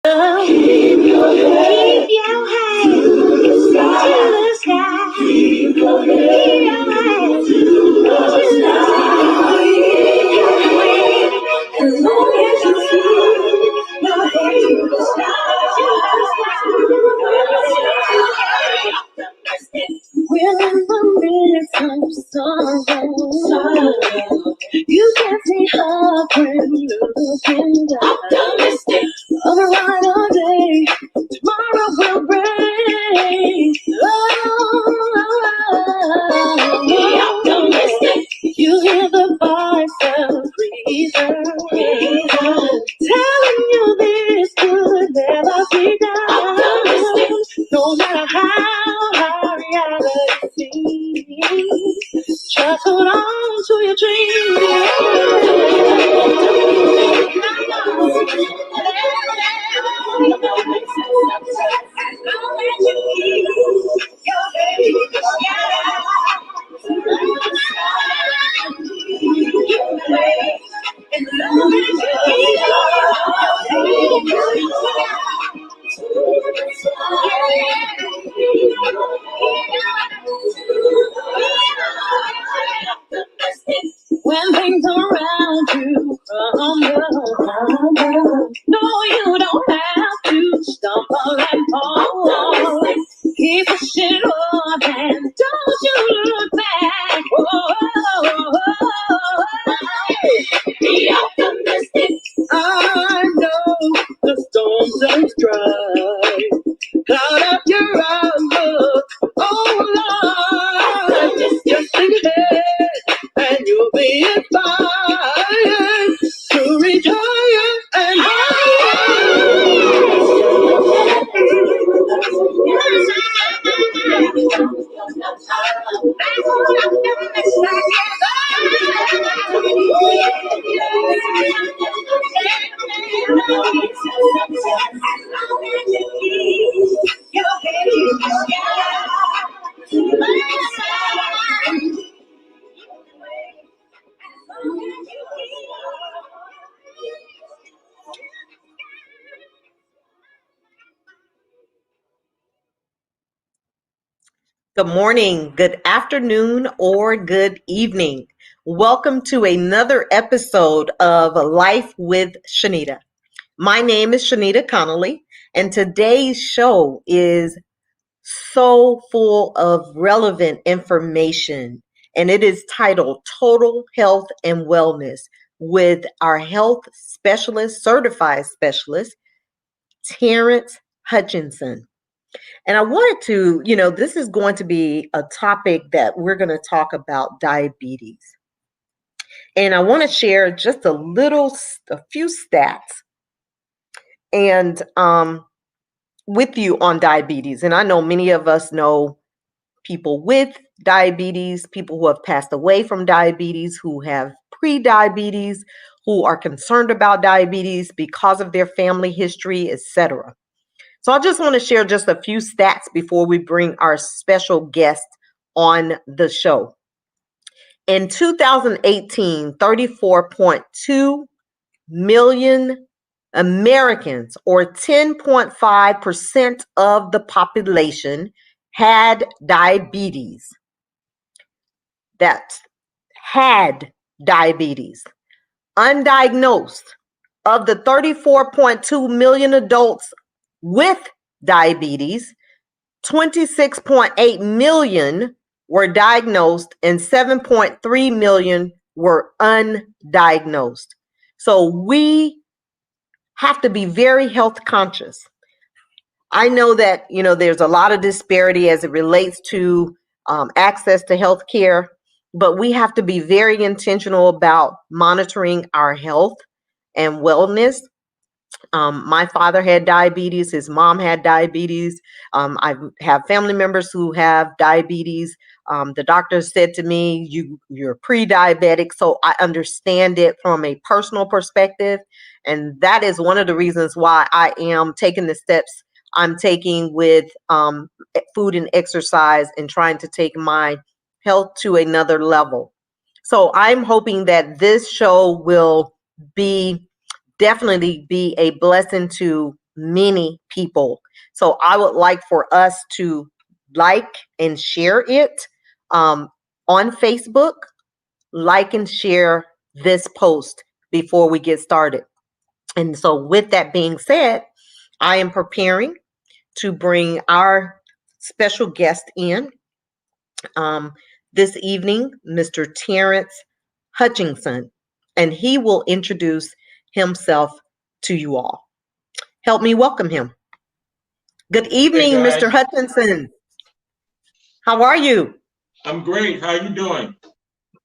Keep your head to the sky. Keep your head to the sky. As long as you keep your head to the sky. We're in the midst of sorrow. You can see her friend looking down. On a brighter day, tomorrow will bring. Be optimistic. You hear the voice of reason telling you this could never be done. No matter how hard reality seems, just hold on to your when things around you crumble, no, you don't have to stumble and fall. Keep pushing on and don't you look back. Be optimistic. I know the storms don't dry. Cloud up your outlook. Oh Lord, just think ahead and you'll be inspired to reach higher and Good morning, good afternoon, or good evening. Welcome to another episode of Life with Shanita. My name is Shanita Connolly, and today's show is so full of relevant information, and it is titled Total Health and Wellness with our health specialist, certified specialist, Terrance Hutchinson. And I wanted to, this is going to be a topic that we're going to talk about diabetes. And I want to share just a few stats and with you on diabetes. And I know many of us know people with diabetes, people who have passed away from diabetes, who have pre-diabetes, who are concerned about diabetes because of their family history, etc. So I just want to share just a few stats before we bring our special guest on the show. In 2018, 34.2 million Americans, or 10.5% of the population, had diabetes. That had diabetes. Undiagnosed. Of the 34.2 million adults with diabetes, 26.8 million were diagnosed and 7.3 million were undiagnosed. So we have to be very health conscious. I know that, there's a lot of disparity as it relates to access to health care, but we have to be very intentional about monitoring our health and wellness. My father had diabetes. His mom had diabetes. I have family members who have diabetes. The doctor said to me, you're pre-diabetic. So I understand it from a personal perspective. And that is one of the reasons why I am taking the steps I'm taking with food and exercise and trying to take my health to another level. So I'm hoping that this show will definitely be a blessing to many people. So I would like for us to like and share it um, on Facebook, like and share this post before we get started. And so, with that being said, I am preparing to bring our special guest in um, this evening, Mr. Terrance Hutchinson, and he will introduce himself to you all. Help me welcome him. Good Hey evening, Mr. guys, Hutchinson. How are you? I'm great. How you doing?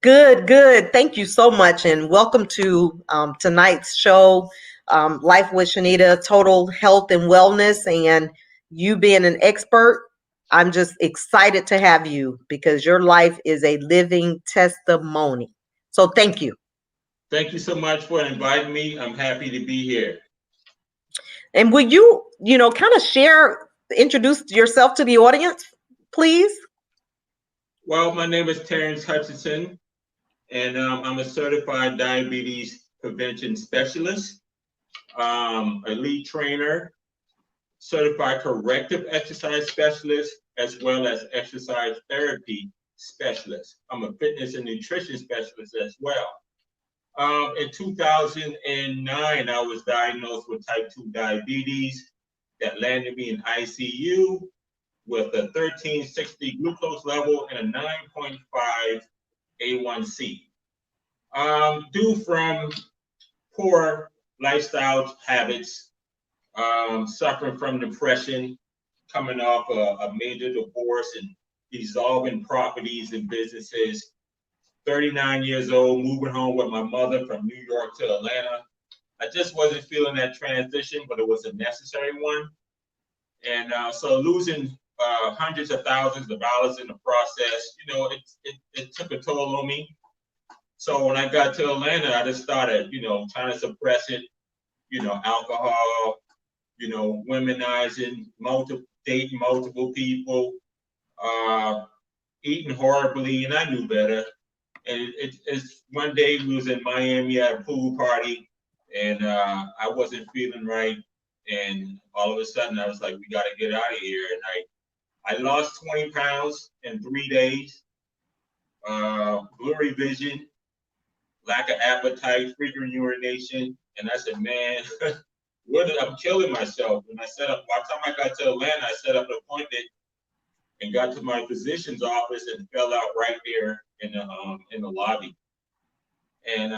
Good, good. Thank you so much, and welcome to tonight's show, Life with Shanita, Total Health and Wellness. And you being an expert, I'm just excited to have you because your life is a living testimony. So thank you. Thank you so much for inviting me. I'm happy to be here. And would you, kind of introduce yourself to the audience, please? Well, my name is Terrance Hutchinson, and I'm a certified diabetes prevention specialist, elite trainer, certified corrective exercise specialist, as well as exercise therapy specialist. I'm a fitness and nutrition specialist as well. In 2009, I was diagnosed with type 2 diabetes that landed me in ICU with a 1360 glucose level and a 9.5 A1C. Due from poor lifestyle habits, suffering from depression, coming off a major divorce and dissolving properties and businesses. 39 years old, moving home with my mother from New York to Atlanta. I just wasn't feeling that transition, but it was a necessary one. And so losing hundreds of thousands of dollars in the process, it took a toll on me. So when I got to Atlanta, I just started, trying to suppress it, alcohol, womenizing, dating multiple people, eating horribly, and I knew better. And it's one day we was in Miami at a pool party, and I wasn't feeling right. And all of a sudden, I was like, "We got to get out of here." And I lost 20 pounds in 3 days. Blurry vision, lack of appetite, frequent urination, and I said, "Man, I'm killing myself." And I set up. By the time I got to Atlanta, I set up an appointment and got to my physician's office and fell out right there in the lobby. And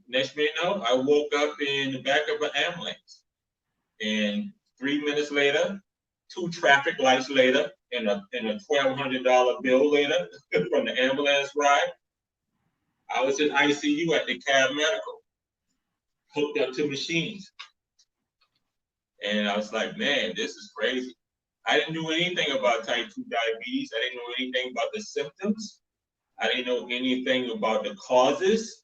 next thing you know, I woke up in the back of an ambulance. And 3 minutes later, two traffic lights later, and a $1,200 bill later from the ambulance ride, I was in ICU at the Cab Medical, hooked up to machines. And I was like, man, this is crazy. I didn't know anything about type 2 diabetes. I didn't know anything about the symptoms. I didn't know anything about the causes.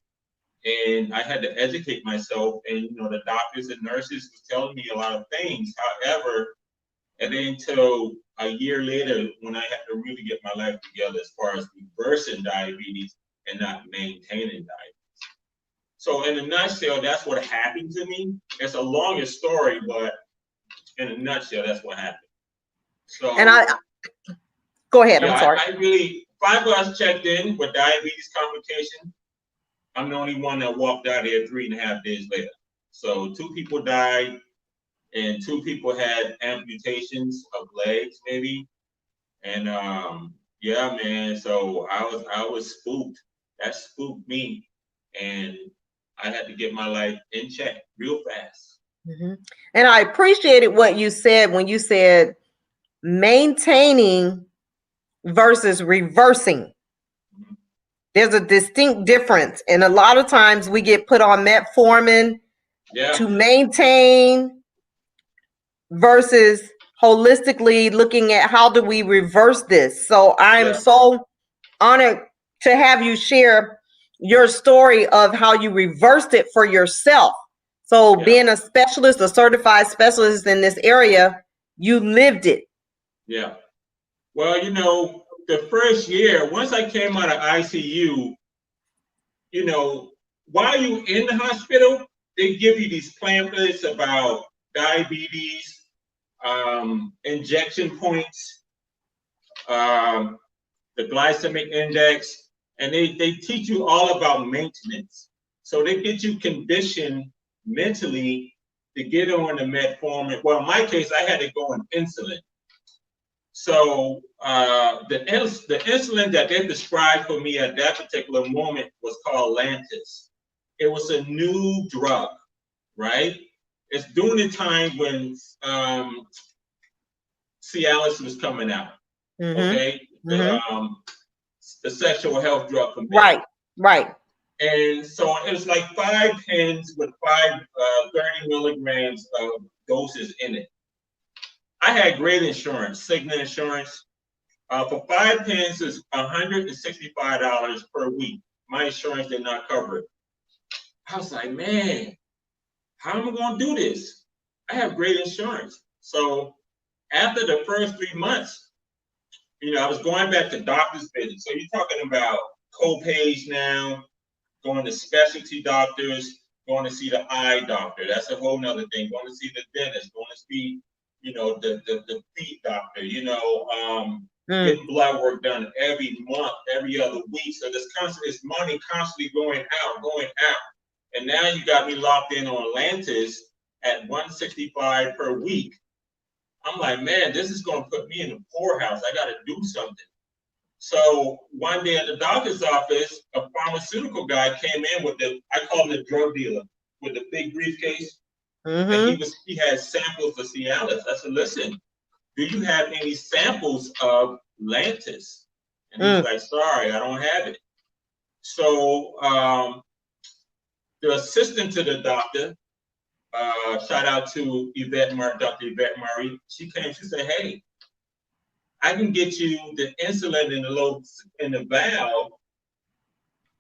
And I had to educate myself. And, the doctors and nurses was telling me a lot of things. However, and then until a year later, when I had to really get my life together as far as reversing diabetes and not maintaining diabetes. So in a nutshell, that's what happened to me. It's a longer story, but in a nutshell, that's what happened. So, And go ahead. yeah, I'm sorry. I really, 5 of us checked in with diabetes complication. I'm the only one that walked out here 3.5 days later. So 2 people died, and 2 people had amputations of legs, maybe. And yeah, man. So I was spooked. That spooked me, and I had to get my life in check real fast. Mm-hmm. And I appreciated what you said when you said maintaining versus reversing. Mhm. There's a distinct difference. And a lot of times we get put on metformin Yeah, to maintain versus holistically looking at how do we reverse this. So I'm yeah, so honored to have you share your story of how you reversed it for yourself. So yeah, being a specialist, a certified specialist in this area, you lived it. yeah. Well, the first year, once I came out of ICU, while you in the hospital, they give you these pamphlets about diabetes, injection points, um, the glycemic index, and they teach you all about maintenance. So they get you conditioned mentally to get on the metformin. Well, in my case, I had to go on insulin. So the insulin that they prescribed for me at that particular moment was called Lantus. It was a new drug, right? It's during the time when Cialis was coming out, okay? The sexual health drug for men. Right. And so it was like 5 pens with 30 milligrams of doses in it. I had great insurance, Cigna insurance. For 5 pens, it's $165 per week. My insurance did not cover it. I was like, man, how am I going to do this? I have great insurance. So after the first 3 months, I was going back to doctor's visits. So you're talking about co-pays now, going to specialty doctors, going to see the eye doctor. That's a whole nother thing. Going to see the dentist, going to see, the feet doctor, getting blood work done every month, every other week. So this money constantly going out. And now you got me locked in on Lantus at $165 per week. I'm like, man, this is going to put me in the poorhouse. I got to do something. So one day at the doctor's office, a pharmaceutical guy came in with I call him the drug dealer, with the big briefcase. And he had samples of Cialis. I said, listen, do you have any samples of Lantus? And he's like, sorry, I don't have it. So the assistant to the doctor, shout out to Dr. Yvette Murray, she came, she said, hey, I can get you the insulin in the valve,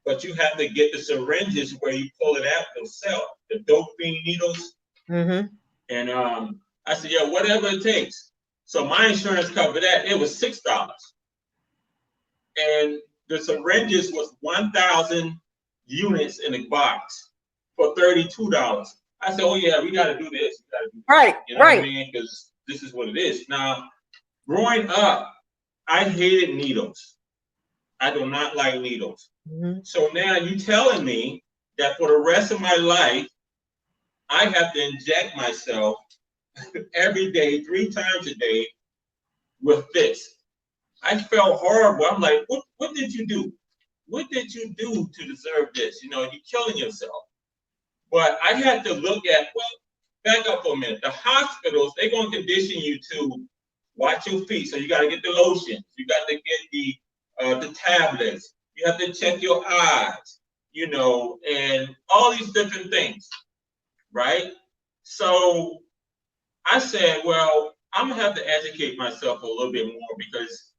but you have to get the syringes where you pull it out yourself, the dopamine needles. And I said, yeah, whatever it takes. So my insurance covered that. It was $6. And the syringes was 1,000 units in a box for $32. I said, oh yeah, we got to do this. Right. What I mean? Because this is what it is. Now, growing up, I hated needles. I do not like needles. So now you telling me that for the rest of my life, I have to inject myself every day, 3 times a day with this. I felt horrible. I'm like, what did you do? What did you do to deserve this? You're killing yourself. But I had to look at, back up for a minute. The hospitals, they're going to condition you to watch your feet. So you got to get the lotions. You got to get the tablets. You have to check your eyes, and all these different things, right? So I said, well, I'm going to have to educate myself a little bit more because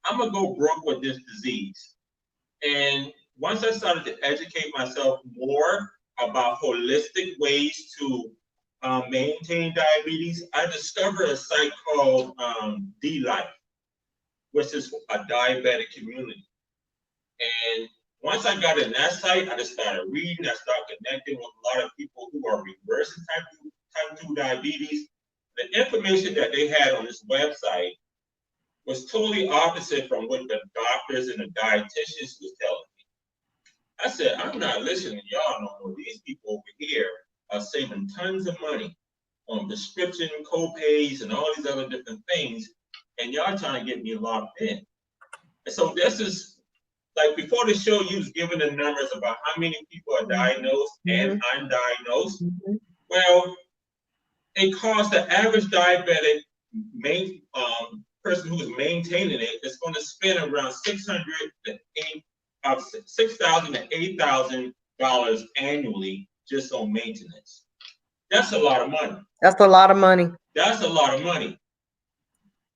I'm going to go broke with this disease. And once I started to educate myself more about holistic ways to maintain diabetes, I discovered a site called D-Life, which is a diabetic community. And once I got in that site, I just started reading, I started connecting with a lot of people who are reversing type 2 diabetes. The information that they had on this website was totally opposite from what the doctors and the dietitians was telling me. I said, I'm not listening to y'all no more. These people over here are saving tons of money on prescription co-pays and all these other different things, and y'all trying to get me locked in. And so this is, like before the show, you was giving the numbers about how many people are diagnosed and undiagnosed. Well, it costs the average diabetic person who is maintaining it is going to spend around $6,000 to $8,000 annually just on maintenance. That's a lot of money. That's a lot of money. That's a lot of money.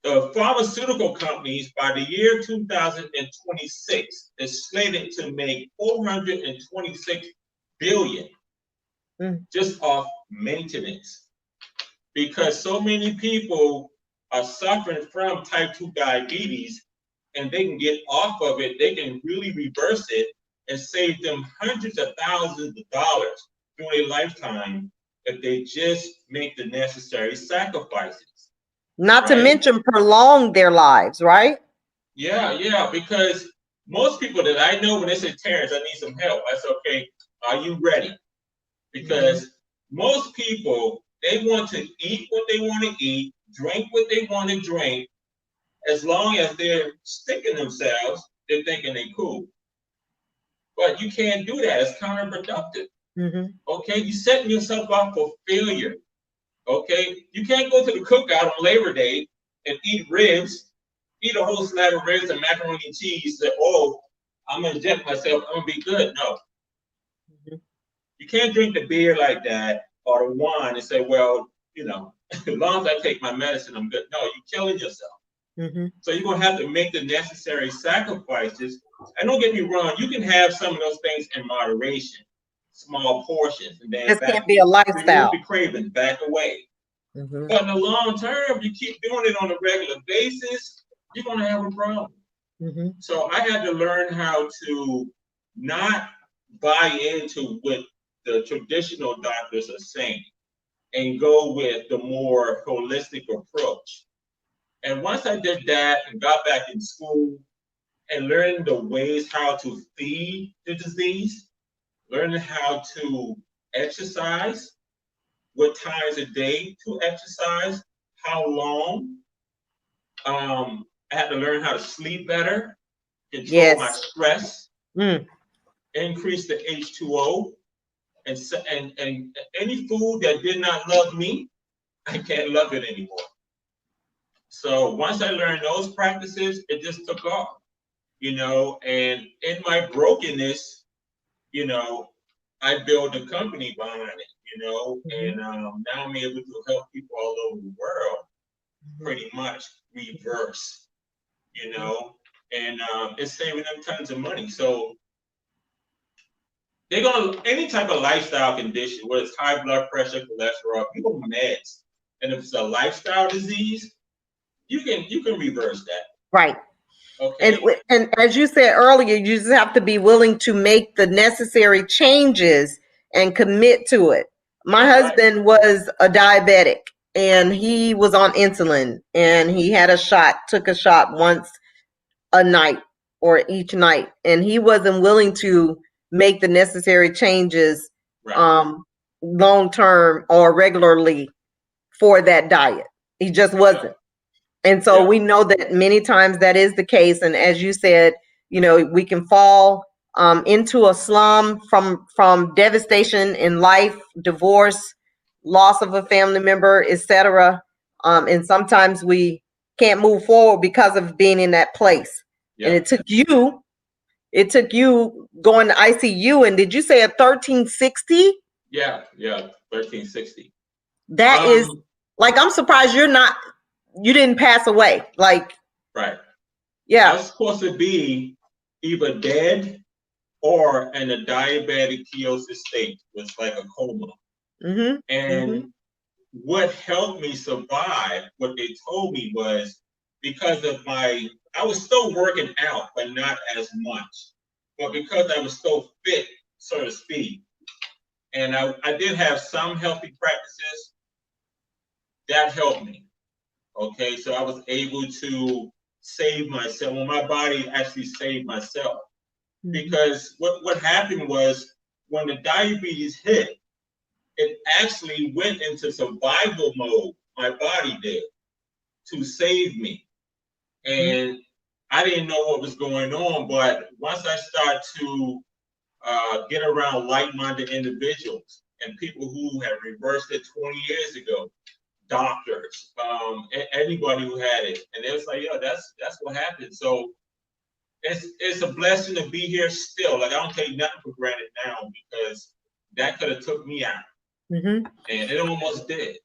The pharmaceutical companies, by the year 2026, is slated to make $426 billion just off maintenance, because so many people are suffering from type 2 diabetes, and they can get off of it. They can really reverse it and save them hundreds of thousands of dollars through their lifetime if they just make the necessary sacrifices. Not to right? mention prolong their lives, right? Yeah, because most people that I know, when they say, Terrance, I need some help, I say, okay, are you ready? Because most people, they want to eat what they want to eat, drink what they want to drink. As long as they're sticking themselves, they're thinking they cool. But you can't do that. It's counterproductive. Mm-hmm. Okay, you're setting yourself up for failure. Okay, you can't go to the cookout on Labor Day and eat ribs, eat a whole slab of ribs and macaroni and cheese. Say, oh, I'm gonna inject myself. I'm gonna be good. No, you can't drink the beer like that or the wine and say, well, as long as I take my medicine, I'm good. No, you're killing yourself. Mm-hmm. So you're gonna have to make the necessary sacrifices. And don't get me wrong, you can have some of those things in moderation, small portions, and then This back can't be a remove lifestyle. the cravings, back away. Mm-hmm. But in the long term, you keep doing it on a regular basis, you're gonna have a problem. Mm-hmm. So I had to learn how to not buy into what the traditional doctors are saying and go with the more holistic approach. And once I did that and got back in school and learned the ways how to feed the disease, learning how to exercise, what times a day to exercise, how long. I had to learn how to sleep better, control my Yes. stress, Mm. increase the H2O, and any food that did not love me, I can't love it anymore. So once I learned those practices, it just took off, and in my brokenness, I built a company behind it, and now I'm able to help people all over the world pretty much reverse, and it's saving them tons of money. So they're gonna, any type of lifestyle condition, whether it's high blood pressure, cholesterol, people on meds, and if it's a lifestyle disease, you can reverse that. Right. Okay. And as you said earlier, you just have to be willing to make the necessary changes and commit to it. My That's right. husband was a diabetic and he was on insulin and he had took a shot once a night or each night. And he wasn't willing to make the necessary changes Right. long term or regularly for that diet. He just wasn't. And so Yeah. we know that many times that is the case. And as you said, we can fall into a slum from devastation in life, divorce, loss of a family member, etc. And sometimes we can't move forward because of being in that place. And Yeah. it took you going to ICU. And did you say a 1360? Yeah. 1360. That is like, I'm surprised you didn't pass away. Like, Right. I yeah. was supposed to be either dead or in a diabetic ketosis state, which is like a coma. Mm-hmm. And what helped me survive, what they told me was because of I was still working out, but not as much. But because I was so fit, so to speak, and I did have some healthy practices, that helped me. Okay, so I was able to save myself. Well, my body actually saved myself. Because what happened was when the diabetes hit, it actually went into survival mode. My body did to save me. And I didn't know what was going on, but once I started to get around like-minded individuals and people who had reversed it 20 years ago, doctors, anybody who had it, and it was like, yo, that's what happened. So it's a blessing to be here still. Like, I don't take nothing for granted now because that could have took me out, and it almost did.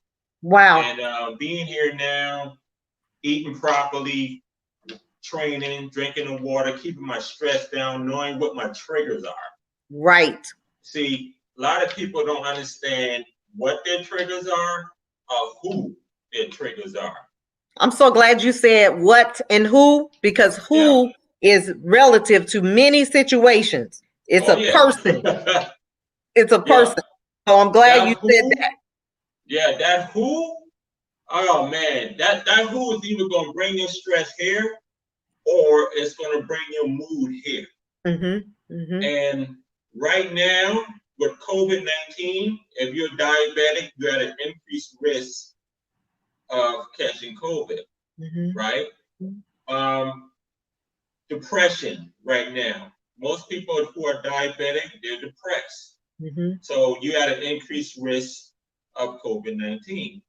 Wow. And being here now, eating properly, training, drinking the water, keeping my stress down, knowing what my triggers are. Right. See, a lot of people don't understand what their triggers are or who their triggers are. I'm so glad you said what and who, because who is relative to many situations. It's a person. It's a person. So I'm glad you said that. Yeah, that who Oh man, that who is either gonna bring your stress here or it's gonna bring your mood here. And right now, with COVID-19, if you're diabetic, you're at an increased risk of catching COVID, right? Depression right now. Most people who are diabetic, they're depressed. So you had an increased risk of COVID-19.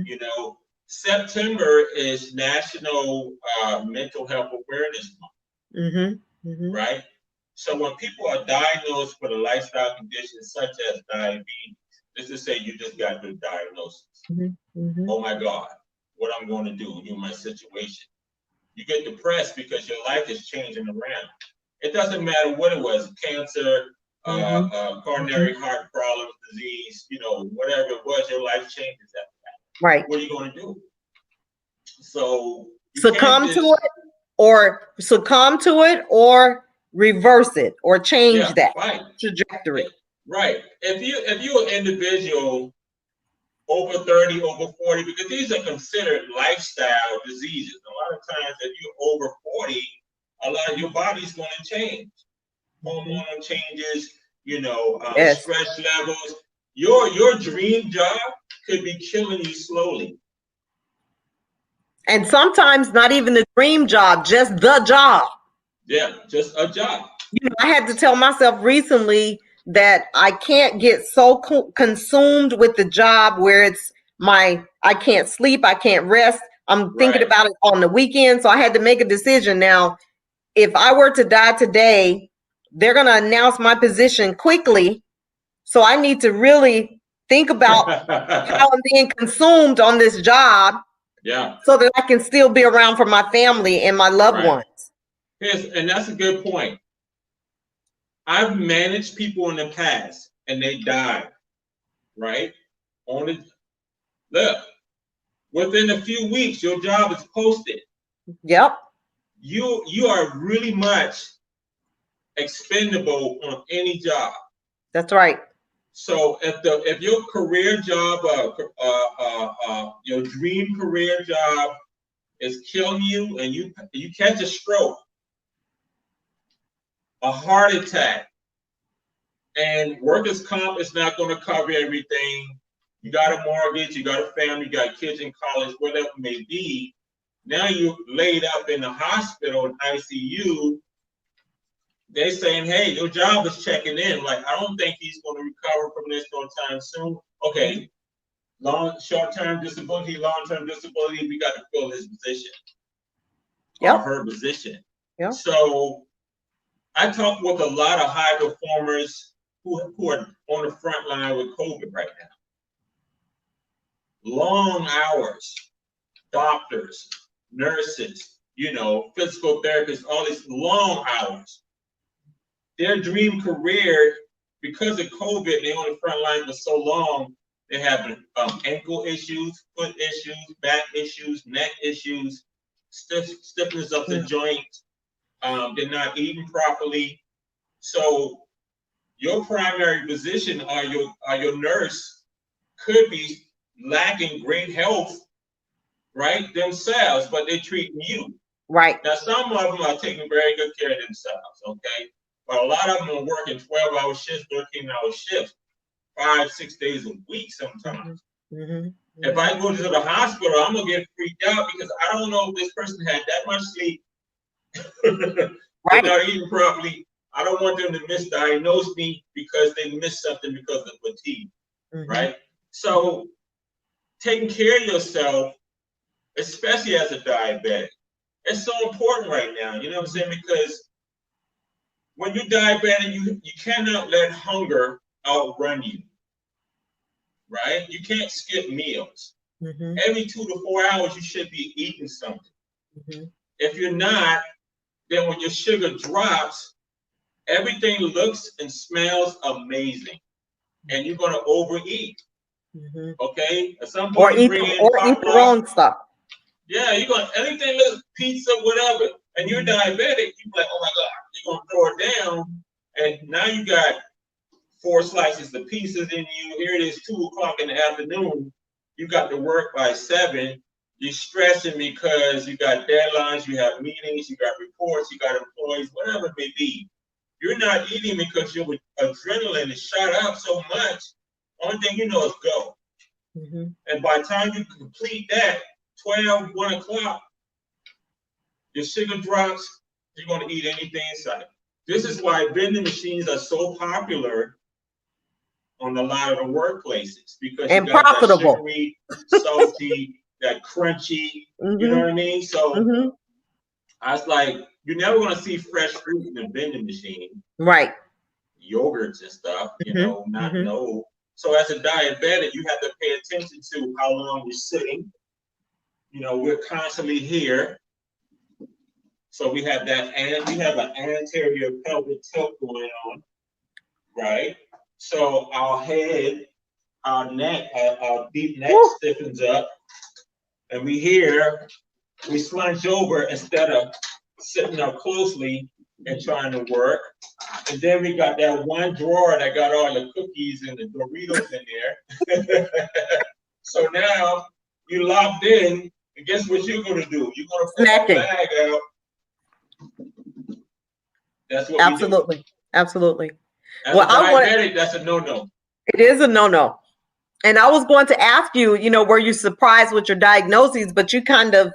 You know, September is National Mental Health Awareness Month, right? So when people are diagnosed with a lifestyle condition such as diabetes, let's just say you just got the diagnosis. Oh my God, what I'm going to do in my situation. You get depressed because your life is changing around. It doesn't matter what it was, cancer, coronary heart problems, disease, whatever it was, your life changes after that. Right. What are you going to do? So succumb to it or reverse it or change that trajectory. Right. If you're an individual over 30, over 40, because these are considered lifestyle diseases. A lot of times if you're over 40, a lot of your body's going to change. Hormonal changes, stress levels. Your dream job could be killing you slowly. And sometimes not even the dream job, just the job. Yeah, just a job. I had to tell myself recently that I can't get so consumed with the job where it's I can't sleep, I can't rest. I'm thinking about it on the weekend. So I had to make a decision now. If I were to die today, they're going to announce my position quickly. So I need to really think about how I'm being consumed on this job. Yeah. So that I can still be around for my family and my loved ones. And that's a good point. I've managed people in the past and they died, right? Look, within a few weeks, your job is posted. Yep. You are really much expendable on any job. That's right. So if your career job, your dream career job is killing you and you catch a stroke, a heart attack, and workers' comp is not going to cover everything. You got a mortgage, you got a family, you got kids in college, whatever it may be. Now you're laid up in the hospital in ICU. They're saying, hey, your job is checking in. Like, I don't think he's going to recover from this no time soon. Okay, short-term disability, long-term disability, we got to fill his position. Or her position. So I talk with a lot of high performers who are on the front line with COVID right now. Long hours, doctors, nurses, physical therapists, all these long hours. Their dream career, because of COVID, they're on the front line for so long, they're having ankle issues, foot issues, back issues, neck issues, stiffness of the joints. They're not eating properly. So your primary physician or your nurse could be lacking great health, right, themselves, but they're treating you. Right. Now, some of them are taking very good care of themselves, okay? But a lot of them are working 12-hour shifts, 13-hour shifts, 5-6 days a week sometimes. If I go to the hospital, I'm going to get freaked out because I don't know if this person had that much sleep. They're not eating properly. I don't want them to misdiagnose me because they missed something because of fatigue, right? So taking care of yourself, especially as a diabetic, it's so important right now. You know what I'm saying? Because when you're diabetic, you cannot let hunger outrun you, right? You can't skip meals. Every 2 to 4 hours, you should be eating something. If you're not, then when your sugar drops, everything looks and smells amazing, and you're gonna overeat. Okay, at some point eat the wrong stuff. Yeah, you're gonna anything looks pizza, whatever, and you're diabetic. You're like, oh my God, you're gonna throw it down, and now you got 4 slices of pizzas in you. Here it is, 2 o'clock in the afternoon, you got to work by 7, you're stressing because you got deadlines, you have meetings, you got reports, you got employees, whatever it may be. You're not eating because your adrenaline is shot up so much. Only thing you know is go. Mm-hmm. And by the time you complete that, 12, 1 o'clock, your sugar drops, you're going to eat anything inside. This is why vending machines are so popular on a lot of the workplaces, because you And got that profitable. sugary, salty, that crunchy, you know Mm-hmm. what I mean? So Mm-hmm. I was like, you're never going to see fresh fruit in a vending machine, Right. yogurts and stuff, you Mm-hmm. know, not Mm-hmm. no. So as a diabetic, you have to pay attention to how long you're sitting. You know, we're constantly here. So we have that, and we have an anterior pelvic tilt going on, right? So our head, our neck, our deep neck Woo. stiffens up, and we slunch over instead of sitting up closely and trying to work. And then we got that one drawer that got all the cookies and the Doritos in there. So now you locked in, and guess what you're gonna do? You're gonna pull that Snacking. bag out. That's what we do. Absolutely. Absolutely. As Well, a diabetic, that's a no-no. it is a no-no. And I was going to ask you, were you surprised with your diagnoses, but you kind of,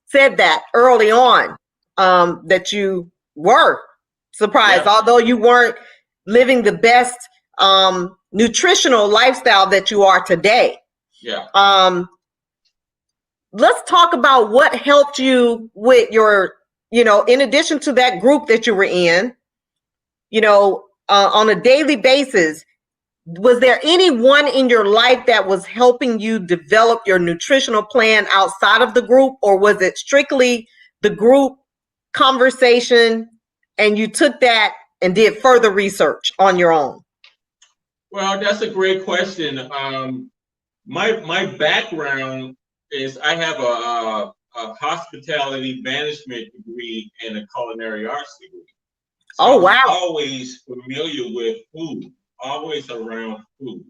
said that early on, that you were surprised, Yeah, although you weren't living the best nutritional lifestyle that you are today. yeah. Let's talk about what helped you with your, in addition to that group that you were in, on a daily basis. Was there anyone in your life that was helping you develop your nutritional plan outside of the group, or was it strictly the group conversation and you took that and did further research on your own? Well, that's a great question. My background is I have a hospitality management degree and a culinary arts degree. So I Oh, was wow. always familiar with food, always around food.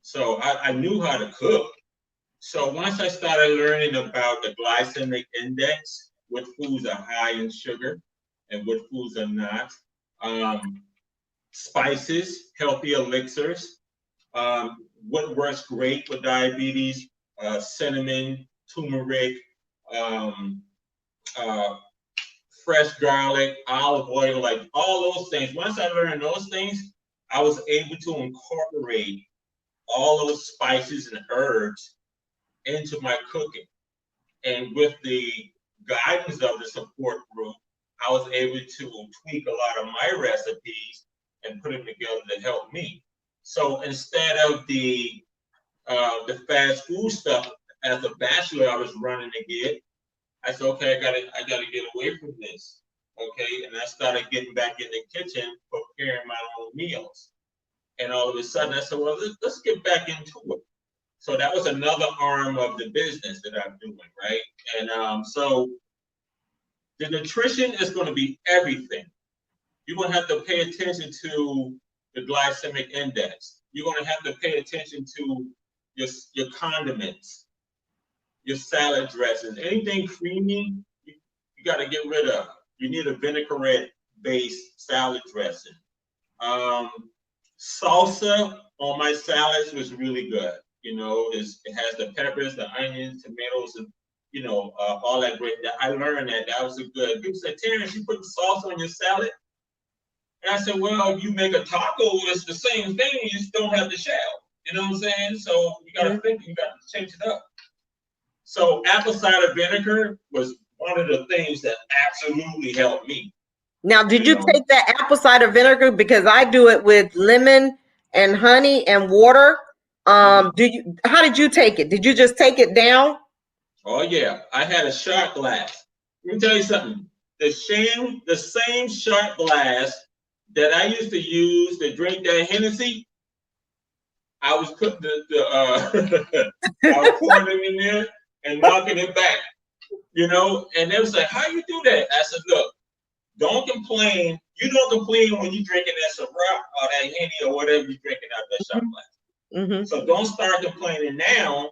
So I knew how to cook. So once I started learning about the glycemic index, what foods are high in sugar and what foods are not, spices, healthy elixirs, what works great with diabetes, cinnamon, turmeric, um, uh, fresh garlic, olive oil, like all those things. Once I learned those things, I was able to incorporate all those spices and herbs into my cooking. And with the guidance of the support group, I was able to tweak a lot of my recipes and put them together to help me. So instead of the fast food stuff, as a bachelor, I was running to get. I said, okay, I gotta get away from this. Okay, and I started getting back in the kitchen, preparing my own meals. And all of a sudden, I said, well, let's get back into it. So that was another arm of the business that I'm doing, right? And so the nutrition is going to be everything. You're going to have to pay attention to the glycemic index. You're going to have to pay attention to your condiments, your salad dressings, anything creamy, you got to get rid of. You need a vinaigrette-based salad dressing. Salsa on my salads was really good. It has the peppers, the onions, tomatoes, and all that great. I learned that was a good. People said, Terrance, you put the sauce on your salad? And I said, well, if you make a taco, it's the same thing. You just don't have the shell. You know what I'm saying? So you got to think, you got to change it up. So apple cider vinegar was one of the things that absolutely helped me. Now, did you take that apple cider vinegar? Because I do it with lemon and honey and water. How did you take it? Did you just take it down? Oh yeah, I had a shot glass. Let me tell you something. The same shot glass that I used to use to drink that Hennessy, I was putting I was pouring it in there and knocking it back. And they was like, how you do that? I said, look, don't complain. You don't complain when you're drinking that Ciroc or that Henny or whatever you're drinking out that shot glass. Mm-hmm. So don't start complaining now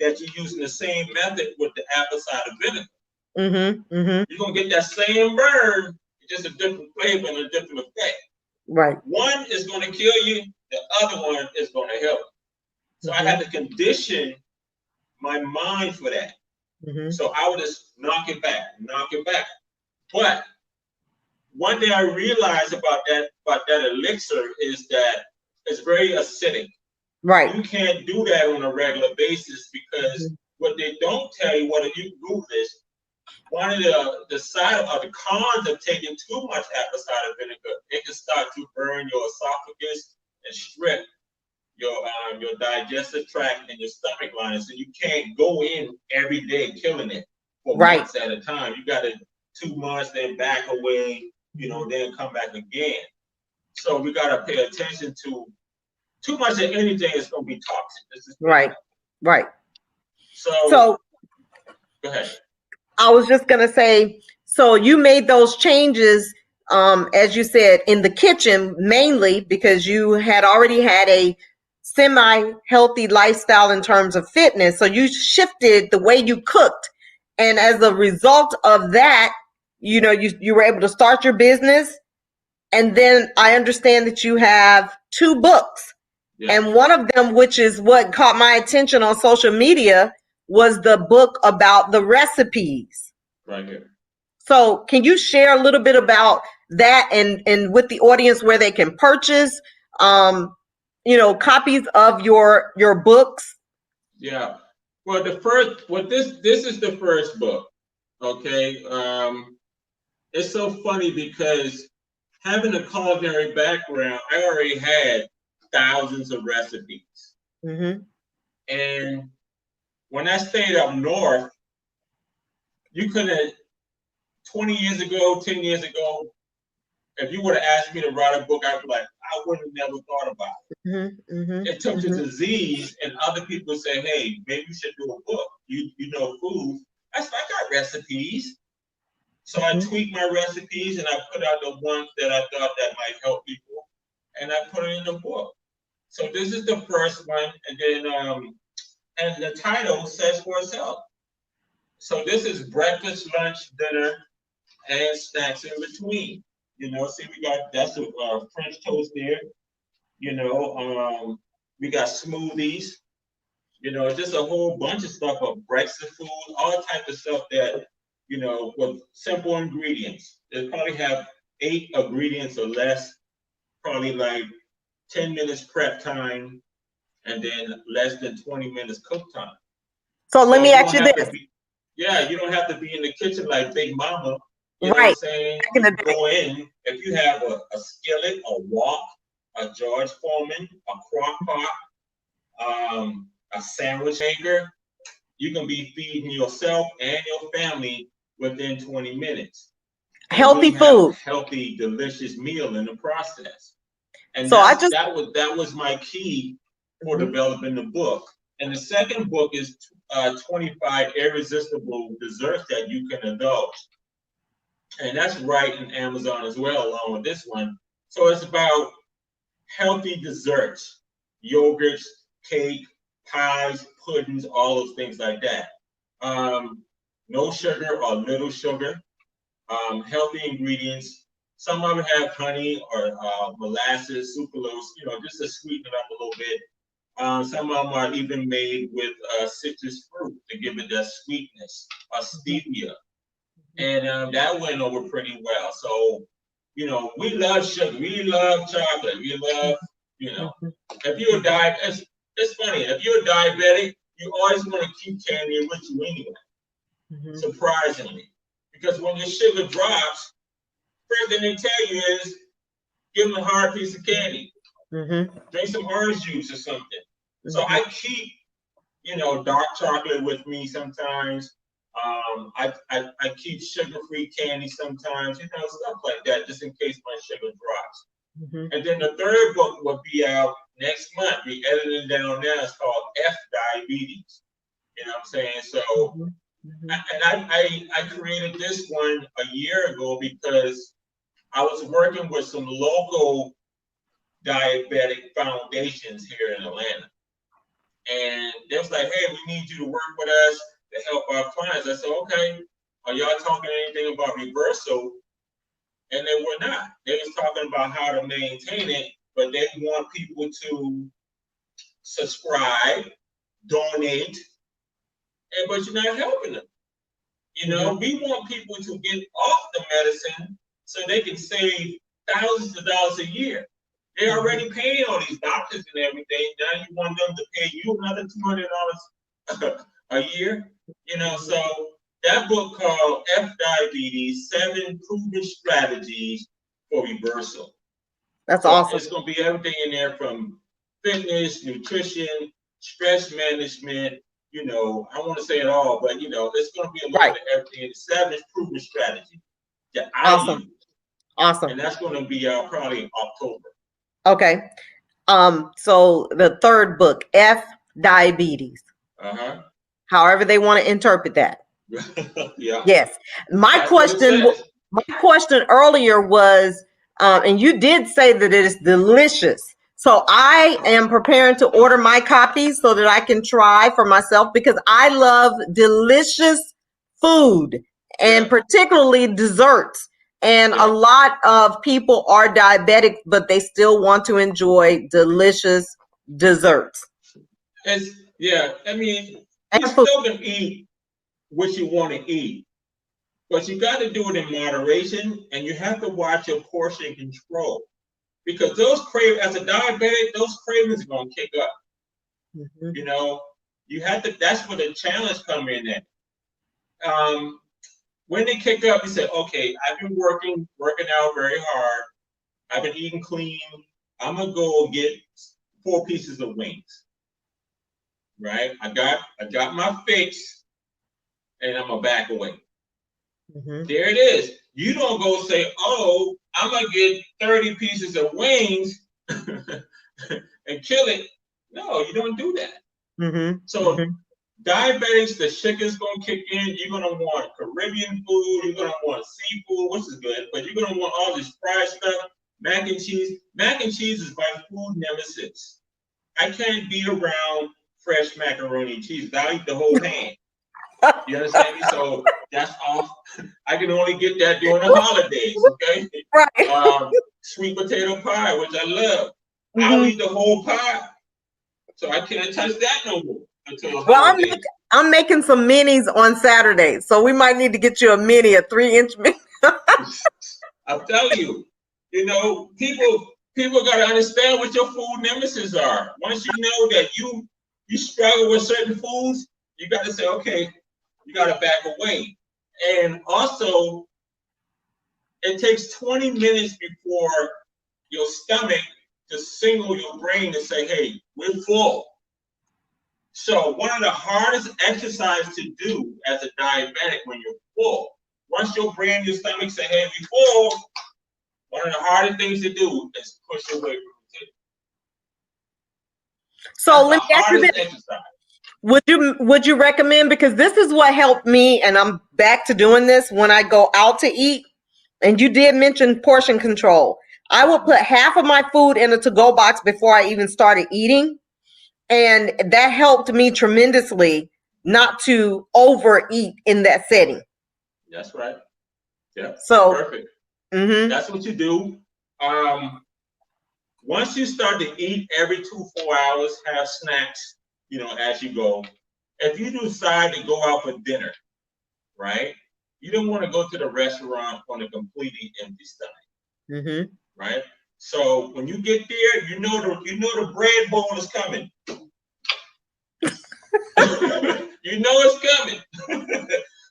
that you're using the same method with the apple cider vinegar. Mm-hmm. Mm-hmm. You're gonna get that same burn, just a different flavor and a different effect. Right. One is gonna kill you, the other one is gonna help. So I had to condition my mind for that. Mm-hmm. So I would just knock it back, knock it back. But one thing I realized about that elixir is that it's very acidic. Right. You can't do that on a regular basis because what they don't tell you, what if you Google this, one of the side of the cons of taking too much apple cider vinegar, it can start to burn your esophagus and strip your digestive tract and your stomach lining. So you can't go in every day killing it for months at a time. You got to 2 months, then back away, then come back again. So we got to pay attention to too much of anything is going to be toxic. This is right. So go ahead. I was just going to say, so you made those changes, as you said, in the kitchen, mainly because you had already had a semi-healthy lifestyle in terms of fitness. So you shifted the way you cooked. And as a result of that, you were able to start your business. And then I understand that you have 2 books. Yeah. And one of them, which is what caught my attention on social media, was the book about the recipes. Right here. So can you share a little bit about that and with the audience where they can purchase, copies of your books? Yeah. Well, this is the first book. Okay. It's so funny because having a culinary background, I already had thousands of recipes. Mm-hmm. And when I stayed up north, you couldn't, 20 years ago, 10 years ago, if you would have asked me to write a book, I'd be like, I would have never thought about it. Mm-hmm. Mm-hmm. It took the disease, and other people say, hey, maybe you should do a book. You know food. I said, I got recipes. So I tweaked my recipes, and I put out the ones that I thought that might help people, and I put it in the book. So this is the first one, and then and the title says for itself. So this is breakfast, lunch, dinner, and snacks in between. See, we got that's a French toast there. We got smoothies. Just a whole bunch of stuff of breakfast food, all type of stuff that with simple ingredients. They probably have 8 ingredients or less, probably like 10 minutes prep time, and then less than 20 minutes cook time. So let me ask you this. You don't have to be in the kitchen like Big Mama. You know what I'm saying? You can go in, if you have a skillet, a wok, a George Foreman, a crock pot, a sandwich maker, you can be feeding yourself and your family within 20 minutes. Healthy food. Healthy, delicious meal in the process. And so that was my key for developing the book. And the second book is 25 irresistible desserts that you can indulge. And that's right in Amazon as well, along with this one. So it's about healthy desserts, yogurts, cake, pies, puddings, all those things like that. No sugar or little sugar, healthy ingredients. Some of them have honey or molasses, sucralose, just to sweeten it up a little bit. Some of them are even made with citrus fruit to give it that sweetness, stevia. And that went over pretty well. So, we love sugar, we love chocolate, we love, if you're a diabetic, it's funny, if you're a diabetic, you always want to keep candy with you anyway, surprisingly. Because when your sugar drops, first thing they tell you is, give them a hard piece of candy. Drink some orange juice or something. So I keep, dark chocolate with me sometimes. I keep sugar-free candy sometimes, stuff like that, just in case my sugar drops. And then the third book will be out next month. We're editing down now. It's called F Diabetes. You know what I'm saying? So, I created this one a year ago because I was working with some local diabetic foundations here in Atlanta. And they was like, hey, we need you to work with us to help our clients. I said, okay, are y'all talking anything about reversal? And they were not. They was talking about how to maintain it, but they want people to subscribe, donate, but you're not helping them. You know, we want people to get off the medicine so they can save thousands of dollars a year. They're already paying all these doctors and everything. Now you want them to pay you another $200 a year. You know, so that book called F Diabetes: 7 Proven Strategies for Reversal. That's so awesome. It's going to be everything in there from fitness, nutrition, stress management. You know, I want to say it all, but you know, it's going to be a little bit of everything. 7 proven strategy that I use. Awesome. And that's going to be probably October. Okay. So the third book, F Diabetes. However they want to interpret that. Yeah. Yes. My question earlier was, and you did say that it is delicious. So I am preparing to order my copies so that I can try for myself, because I love delicious food, and particularly desserts. And a lot of people are diabetic, but they still want to enjoy delicious desserts. I mean, you still can eat what you want to eat, but you got to do it in moderation, and you have to watch your portion control, because as a diabetic, those cravings are going to kick up. You know, you have to. That's where the challenge come in at. When they kick up, you say, okay, I've been working out very hard. I've been eating clean. I'm gonna go get 4 pieces of wings. Right? I got my fix, and I'm gonna back away. There it is. You don't go say, oh, I'm gonna get 30 pieces of wings and kill it. No, you don't do that. So diabetics, the sugar's gonna kick in. You're gonna want Caribbean food. You're gonna want seafood, which is good, but you're gonna want all this fried stuff. Mac and cheese. Mac and cheese is my food nemesis. I can't be around fresh macaroni and cheese. I'll eat the whole pan. You understand me? So that's off. I can only get that during the holidays, okay? Right. Sweet potato pie, which I love. I'll eat the whole pie. So I can't touch that no more until holidays. I'm making some minis on Saturday, so we might need to get you a 3-inch mini. I'm telling you, you know, people got to understand what your food nemesis are. Once you know that you struggle with certain foods, you got to say, okay, you got to back away. And also, it takes 20 minutes before your stomach to signal your brain to say, hey, we're full. So one of the hardest exercises to do as a diabetic when you're full, once your brain and your stomach say, hey, we're full, one of the hardest things to do is push away from the table. So let me ask you this. Would you recommend, because this is what helped me, and I'm back to doing this when I go out to eat, and you did mention portion control. I will put half of my food in a to-go box before I even started eating, and that helped me tremendously not to overeat in that setting. That's right. Yeah. So perfect. That's what you do. Once you start to eat every 2-4 hours, have snacks, you know, as you go. If you decide to go out for dinner, right? You don't want to go to the restaurant on a completely empty stomach. Right? So when you get there, you know the bread bowl is coming. You know it's coming.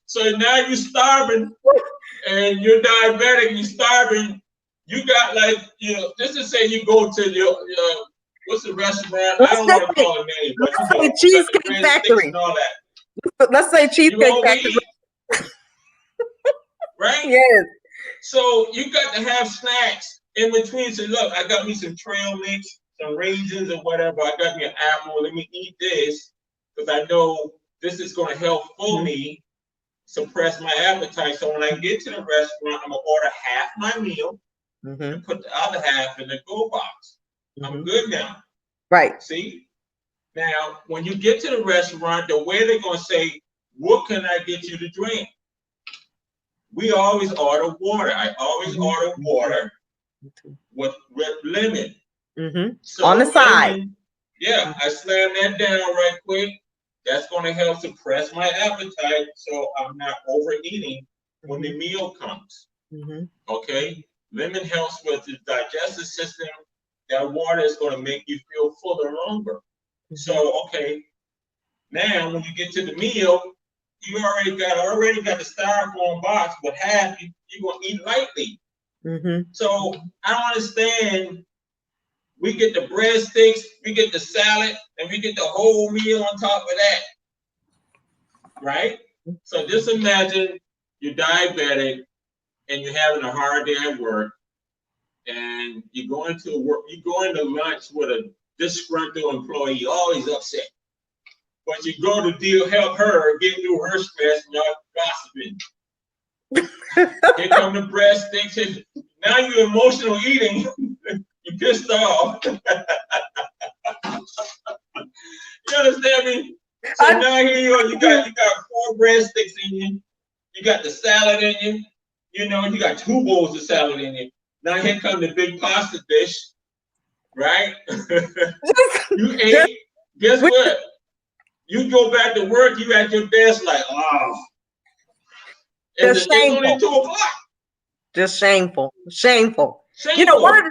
So now you're starving, and you're diabetic, you're starving. You got, like, you know, just to say you go to your what's the restaurant? I don't want to call it name, but you know, Cheesecake Factory and all that. Let's say Cheesecake Factory. Right? Yes. So you got to have snacks in between. Say, look, I got me some trail mix, some raisins or whatever. I got me an apple. Let me eat this, because I know this is going to help for me suppress my appetite. So when I get to the restaurant, I'm going to order half my meal and put the other half in the go box. I'm good now. Right. See? Now, when you get to the restaurant, the way they're going to say, what can I get you to drink? We always order water. I always order water with lemon. So On the side. lemon, yeah, I slam that down right quick. That's going to help suppress my appetite so I'm not overeating when the meal comes. Okay? Lemon helps with the digestive system. That water is going to make you feel fuller longer. So, okay, now when you get to the meal, you already got the styrofoam box, but half you're going to eat lightly. So I don't understand. We get the breadsticks, we get the salad, and we get the whole meal on top of that, right? So just imagine you're diabetic and you're having a hard day at work, and you're going to lunch with a disgruntled employee, always upset. But you go to help her get through her stress, and y'all gossiping. Here come the breadsticks. Now you're emotional eating. You're pissed off. You understand me? So now here you got 4 breadsticks in you. You got the salad in you. You know, you got 2 bowls of salad in you. Now here comes the big pasta dish, right? You ate. Guess what? You go back to work. You at your desk like, oh. It's only 2 o'clock. Just shameful. You know, one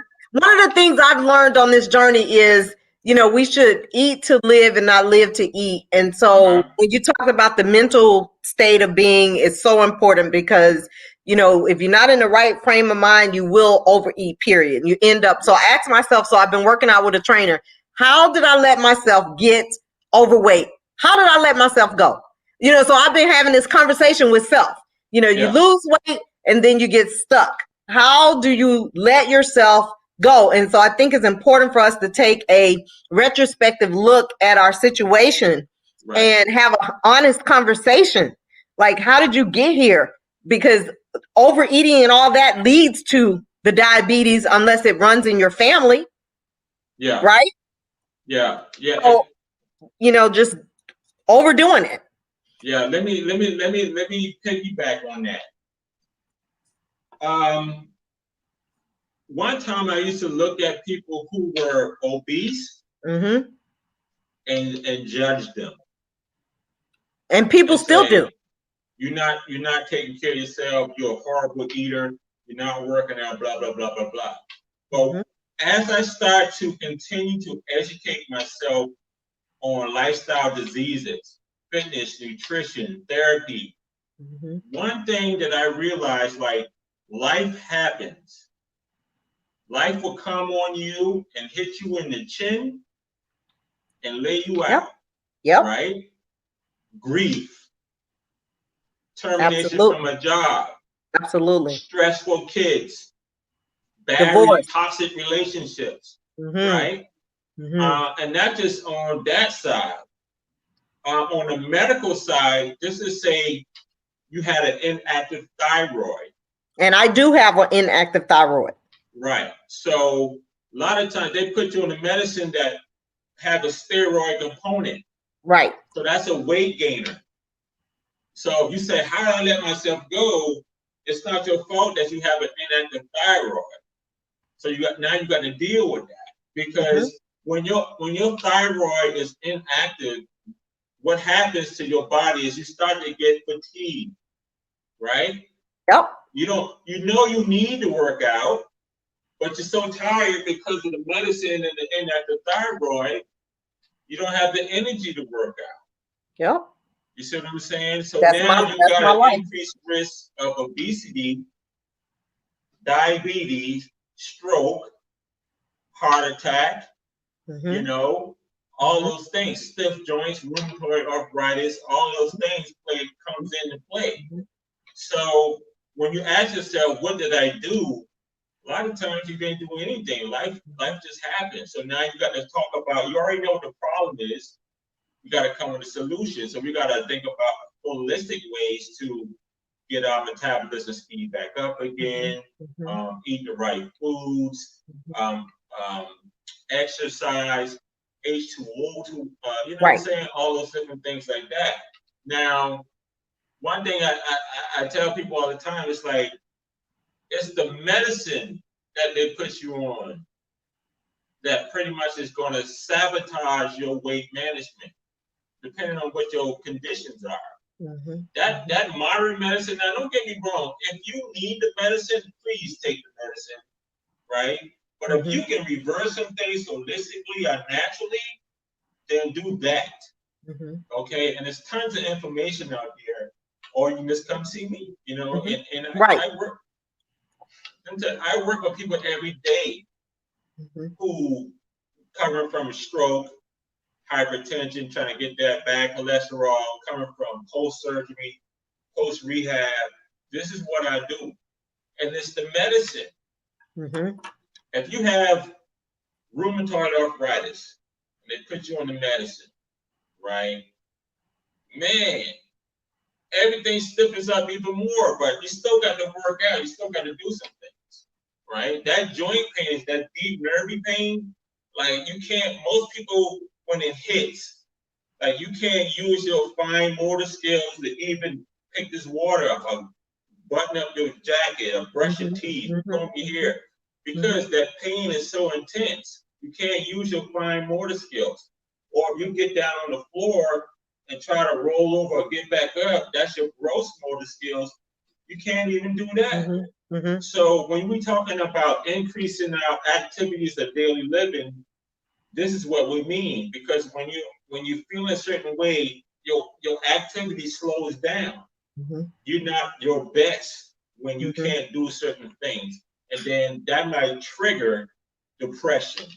of the things I've learned on this journey is, you know, we should eat to live and not live to eat. And so when you talk about the mental state of being, it's so important because, you know, if you're not in the right frame of mind, you will overeat, period. You end up, so I asked myself, so I've been working out with a trainer, how did I let myself get overweight? How did I let myself go? You know, so I've been having this conversation with self. You know, you lose weight and then you get stuck. How do you let yourself go? And so I think it's important for us to take a retrospective look at our situation and have an honest conversation. Like, how did you get here? Because overeating and all that leads to the diabetes unless it runs in your family. Yeah. Right? Yeah. Yeah. So, you know, just overdoing it. Yeah, let me piggyback on that. One time I used to look at people who were obese and judge them. And people still do. You're not taking care of yourself. You're a horrible eater. You're not working out. Blah blah blah blah blah. But as I start to continue to educate myself on lifestyle diseases, fitness, nutrition, therapy, one thing that I realized, like, life happens. Life will come on you and hit you in the chin and lay you out. Right? Grief, termination from a job, stressful kids, bad toxic relationships, right? And not just on that side. On the medical side, just to say you had an inactive thyroid. And I do have an inactive thyroid. Right. So a lot of times they put you on a medicine that have a steroid component. Right. So that's a weight gainer. So if you say, how do I let myself go? It's not your fault that you have an inactive thyroid. So you got to deal with that. Because when your thyroid is inactive, what happens to your body is you start to get fatigued, right? Yep. You you need to work out, but you're so tired because of the medicine and the inactive thyroid, you don't have the energy to work out. Yep. You see what I'm saying? So now you got an increased risk of obesity, diabetes, stroke, heart attack, you know, all those things, stiff joints, rheumatoid arthritis, all those things comes into play. So when you ask yourself, what did I do? A lot of times you didn't do anything. Life just happened. So now you got to talk about, you already know what the problem is. You got to come with a solution. So we got to think about holistic ways to get our metabolism speed back up again, eat the right foods, exercise, H2O, you know what I'm Right. saying? All those different things like that. Now, one thing I tell people all the time, it's like, it's the medicine that they put you on that pretty much is going to sabotage your weight management, depending on what your conditions are. Mm-hmm. That modern medicine, now don't get me wrong, if you need the medicine, please take the medicine, right? But if you can reverse some things holistically or naturally, then do that. Okay, and there's tons of information out there, or you can just come see me, you know. And Right. I work with people every day who coming from stroke, hypertension, trying to get that bad cholesterol, coming from post-surgery, post-rehab. This is what I do. And it's the medicine. If you have rheumatoid arthritis, and they put you on the medicine, right? Man, everything stiffens up even more, but you still got to work out. You still got to do some things, right? That joint pain is that deep nervy pain. Like you can't, most people, when it hits, like you can't use your fine motor skills to even pick this water up, or button up your jacket, or brush your teeth, comb your hair, because that pain is so intense. You can't use your fine motor skills. Or if you get down on the floor and try to roll over or get back up, that's your gross motor skills. You can't even do that. So when we're talking about increasing our activities of daily living, this is what we mean. Because when you feel a certain way, your activity slows down. You're not your best when you can't do certain things, and then that might trigger depression.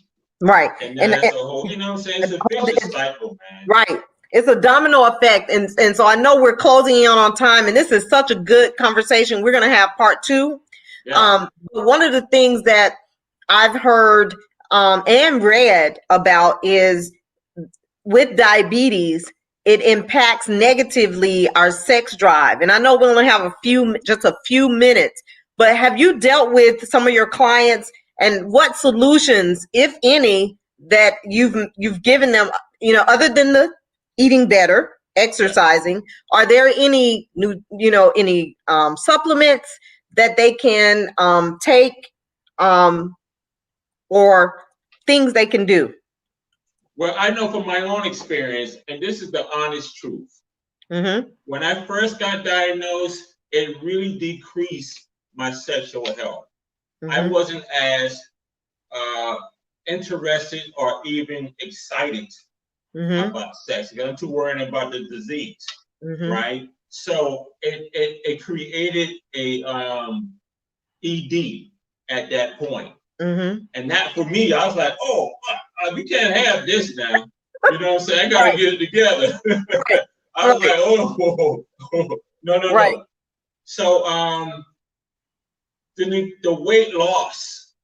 Right. And that's a whole, you know what I'm saying? It's a vicious cycle, man. Right. It's a domino effect. And so I know we're closing in on time, and this is such a good conversation. We're going to have part 2. Yeah. But one of the things that I've heard and read about is with diabetes, it impacts negatively our sex drive. And I know we only have just a few minutes, but have you dealt with some of your clients, and what solutions, if any, that you've given them, you know, other than the eating better, exercising, are there any new, you know, any supplements that they can take, or things they can do? Well, I know from my own experience, and this is the honest truth. When I first got diagnosed, it really decreased my sexual health. I wasn't as interested or even excited about sex. I'm too worried about the disease, right? So it created a ED at that point. And that, for me, I was like, oh, we can't have this now. You know what I'm saying? I got to get it together. I was like, oh, no. So the weight loss,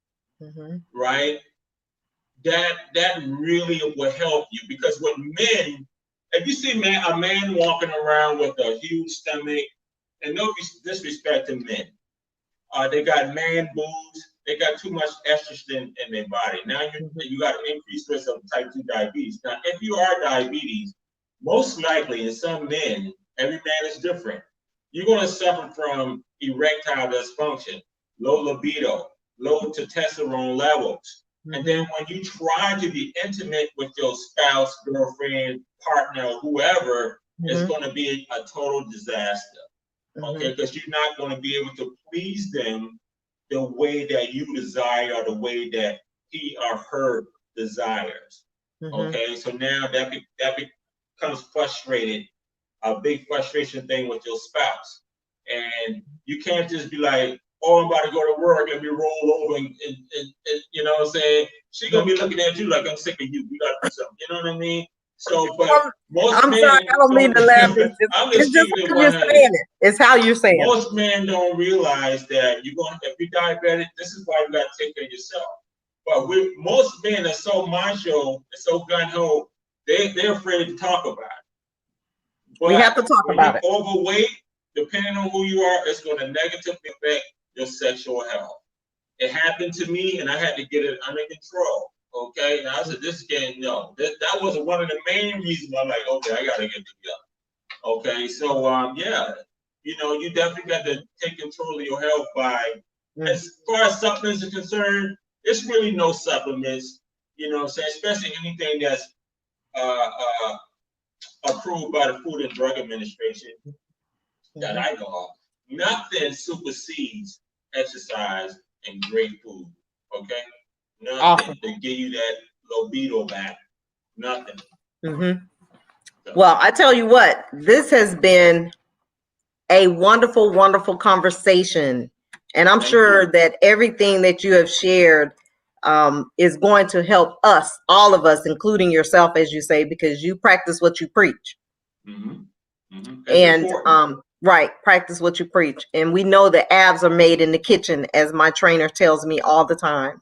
right? That really will help you, because with men, if you see a man walking around with a huge stomach, and no disrespect to men, they got man boobs, they got too much estrogen in their body. Now you got an increased risk of type 2 diabetes. Now, if you are diabetes, most likely in some men, every man is different, you're going to suffer from erectile dysfunction, low libido, low testosterone levels. And then when you try to be intimate with your spouse, girlfriend, partner, whoever, it's going to be a total disaster. Okay, because you're not going to be able to please them the way that you desire, or the way that he or her desires. Okay, so now that becomes frustrated, a big frustration thing with your spouse. And you can't just be like, oh, I'm about to go to work, let me roll over and you know what I'm saying? She's going to be looking at you like, I'm sick of you. We got to do something. You know what I mean? So, but most men, sorry, I don't mean to laugh. It's just how you're saying it. It's how you're saying it. Most men don't realize that if you're diabetic, this is why you got to take care of yourself. But most men are so macho and so gung-ho, they're afraid to talk about it. But we have to talk about it. Overweight, depending on who you are, it's going to negatively affect your sexual health. It happened to me, and I had to get it under control. Okay, and I said, this game, no. That was one of the main reasons why I'm like, okay, I gotta get together. Okay, so yeah, you definitely got to take control of your health by, as far as supplements are concerned, it's really no supplements, so especially anything that's uh, uh, approved by the Food and Drug Administration that I know of. Nothing supersedes exercise and great food. Okay, nothing Awesome. to give you that libido back. Nothing. So. Well, I tell you what, this has been a wonderful, wonderful conversation. And I'm sure that everything that you have shared is going to help us, all of us, including yourself, as you say, because you practice what you preach. And right, practice what you preach. And we know the abs are made in the kitchen, as my trainer tells me all the time.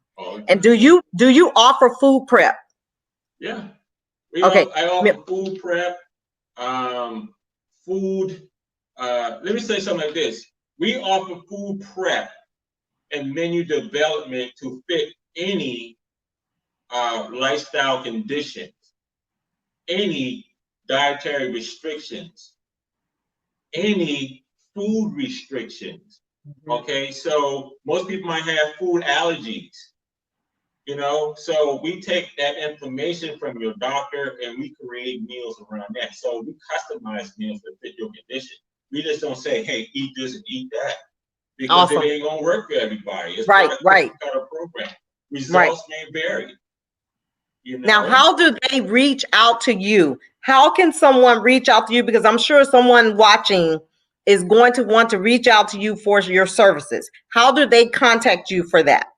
And do you offer food prep? Yeah. Okay. I offer food prep, food. Let me say something like this. We offer food prep and menu development to fit any lifestyle conditions, any dietary restrictions, any food restrictions. Okay, so most people might have food allergies. So we take that information from your doctor and we create meals around that. So we customize meals to fit your condition. We just don't say, hey, eat this and eat that, because it ain't gonna work for everybody. It's not a program. Results may vary. Now, how do they reach out to you? How can someone reach out to you? Because I'm sure someone watching is going to want to reach out to you for your services. How do they contact you for that?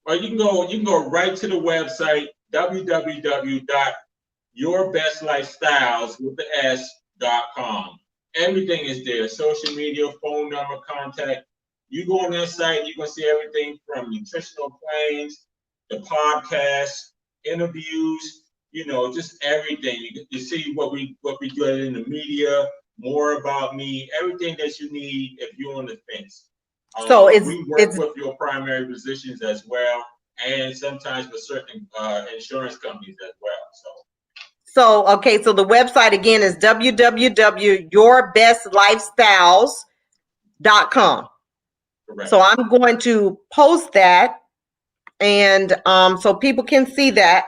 Well, you can go right to the website, www.yourbestlifestyles.com. Everything is there. Social media, phone number, contact. You go on that site, you're gonna see everything from nutritional plans, the podcast, interviews, just everything. You see what we do in the media, more about me, everything that you need if you're on the fence. So we work with your primary physicians as well, and sometimes with certain insurance companies as well. So the website again is www.yourbestlifestyles.com. Correct. So I'm going to post that, and so people can see that.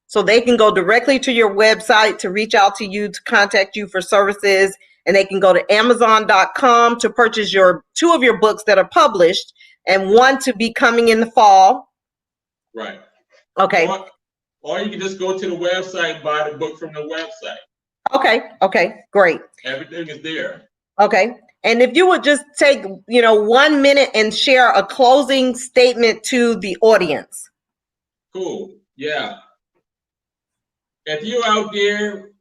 So they can go directly to your website to reach out to you, to contact you for services. And they can go to Amazon.com to purchase two of your books that are published, and one to be coming in the fall. Right. Okay. Or you can just go to the website and buy the book from the website. Okay, great. Everything is there. Okay. And if you would just take, 1 minute and share a closing statement to the audience. Cool. Yeah. If you're out there,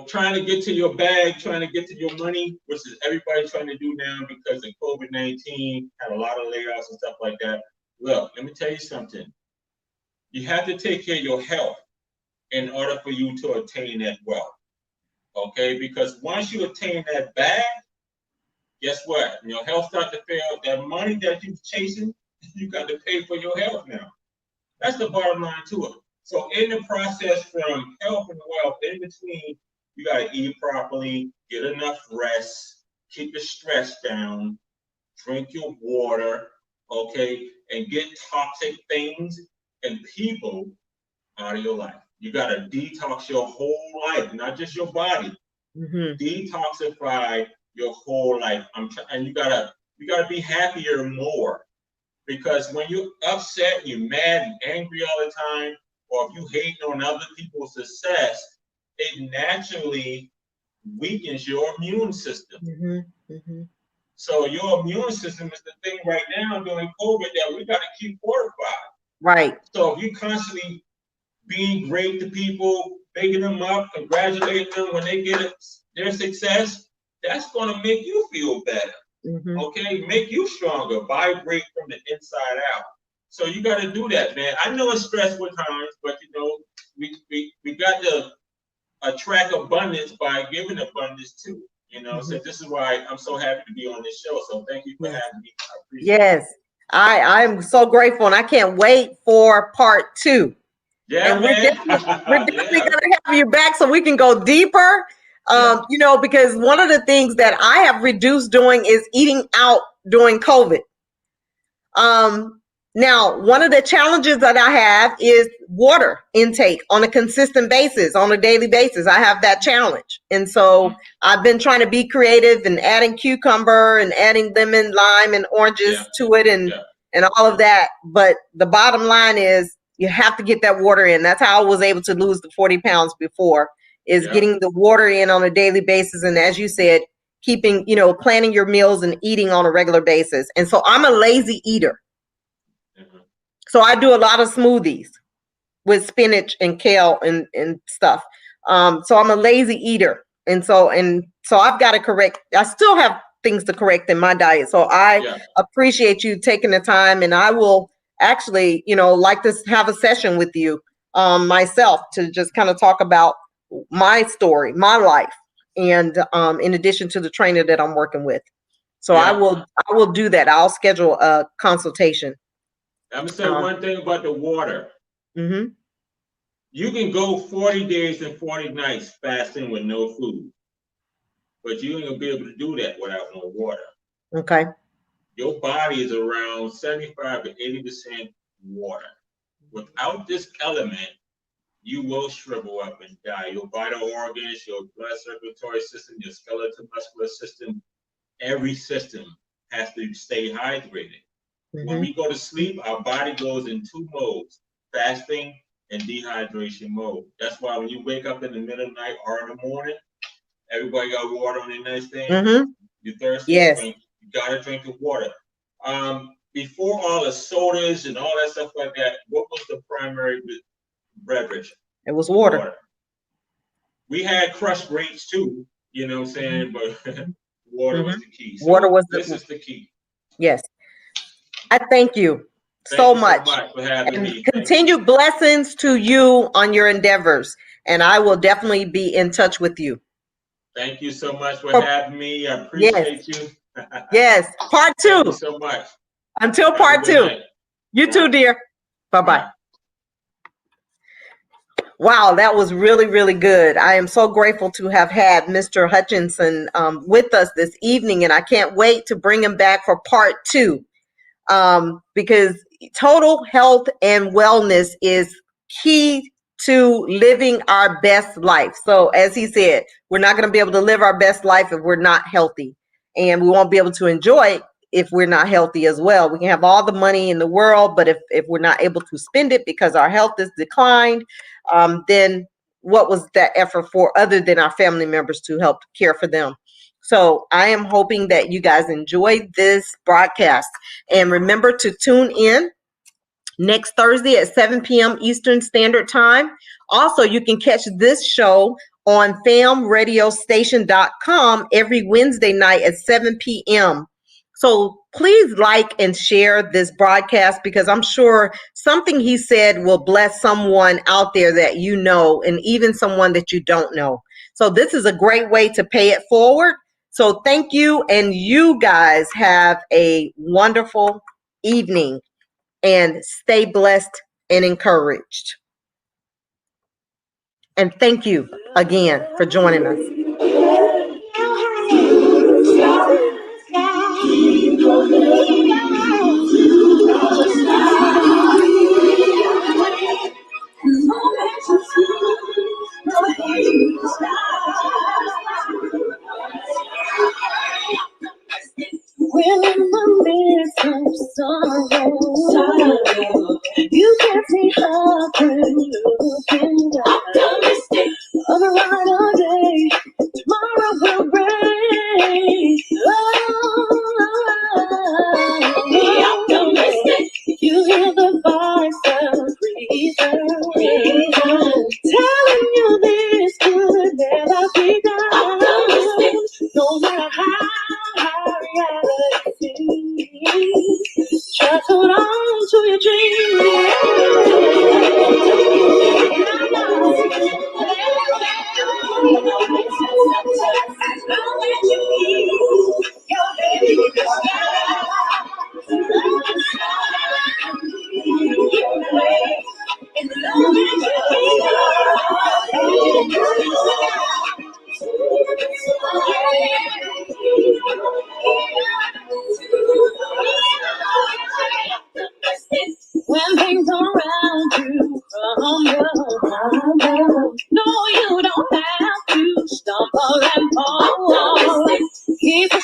trying to get to your bag, trying to get to your money, which is everybody trying to do now because of COVID-19, had a lot of layoffs and stuff like that. Look, let me tell you something. You have to take care of your health in order for you to attain that wealth. Okay? Because once you attain that bag, guess what? When your health starts to fail, that money that you're chasing, you got to pay for your health now. That's the bottom line to it. So in the process from health and wealth, in between, you got to eat properly, get enough rest, keep your stress down, drink your water, okay, and get toxic things and people out of your life. You got to detox your whole life, not just your body. Detoxify your whole life. And you gotta be happier more, because when you're upset, you're mad and angry all the time, or if you hate on other people's success, it naturally weakens your immune system. So your immune system is the thing right now during COVID that we got to keep fortified. Right. So if you constantly being great to people, bigging them up, congratulating them when they get their success, that's going to make you feel better. Okay, make you stronger, vibrate from the inside out. So you got to do that, man. I know it's stressful times, but we got to attract abundance by giving abundance too. So this is why I'm so happy to be on this show. So thank you for having me. I appreciate it. I'm so grateful, and I can't wait for part 2. Yeah, And man. we're definitely Yeah. going to have you back so we can go deeper. Yeah. Because one of the things that I have reduced doing is eating out during COVID. Now, one of the challenges that I have is water intake on a consistent basis, on a daily basis. I have that challenge. And so I've been trying to be creative and adding cucumber and adding lemon, lime, and oranges Yeah. to it and all of that. But the bottom line is you have to get that water in. That's how I was able to lose the 40 pounds before, is Yeah. getting the water in on a daily basis. And as you said, keeping, planning your meals and eating on a regular basis. And so I'm a lazy eater. Mhm. So I do a lot of smoothies with spinach and kale and stuff. So I'm a lazy eater. And so I've got to correct. I still have things to correct in my diet. So I Yeah. appreciate you taking the time, and I will actually, like to have a session with you myself to just kind of talk about my story, my life, and in addition to the trainer that I'm working with. So I Yeah. will do that. I'll schedule a consultation. I'm gonna say Um, one thing about the water. mhm. You can go 40 days and 40 nights fasting with no food, but you ain't gonna be able to do that without no water. Okay. Your body is around 75 to 80% water. Without this element, you will shrivel up and die. Your vital organs, your blood circulatory system, your skeletal muscular system, every system has to stay hydrated. When we go to sleep, our body goes in two modes, fasting and dehydration mode. That's why when you wake up in the middle of the night or in the morning, everybody got water on their nightstand. Mm-hmm. You're thirsty, Yes. you gotta drink the water. Before all the sodas and all that stuff like that, what was the primary beverage? It was water. We had crushed grapes too, you know what I'm saying? But water was the key. So Water was this is the key. yes. I thank you Thank so you much. so much for having And me. continued blessings to you on your endeavors. And I will definitely be in touch with you. Thank you so much for having me. I Yes. appreciate you. Yes. Part Thank you 2. so much. Until Have a part good 2. night. You too, Bye. dear. Bye-bye. Bye. Wow, that was really, really good. I am so grateful to have had Mr. Hutchinson with us this evening, and I can't wait to bring him back for part 2 because total health and wellness is key to living our best life. So as he said, we're not going to be able to live our best life if we're not healthy, and we won't be able to enjoy it if we're not healthy as well. We can have all the money in the world, but if we're not able to spend it because our health is declined, then what was that effort for other than our family members to help care for them? So I am hoping that you guys enjoyed this broadcast, and remember to tune in next Thursday at 7 p.m. Eastern Standard Time. Also, you can catch this show on famradiostation.com every Wednesday night at 7 p.m. So please like and share this broadcast because I'm sure something he said will bless someone out there that you know and even someone that you don't know. So this is a great way to pay it forward. So thank you, and you guys have a wonderful evening and stay blessed and encouraged. And thank you again for joining us. When in the midst of sorrow, you can see her through looking down. On the light of day, tomorrow will break. Be optimistic. You hear the voice of reason telling you this could never be done. No matter how reality seems, just hold on to your dreams. It's a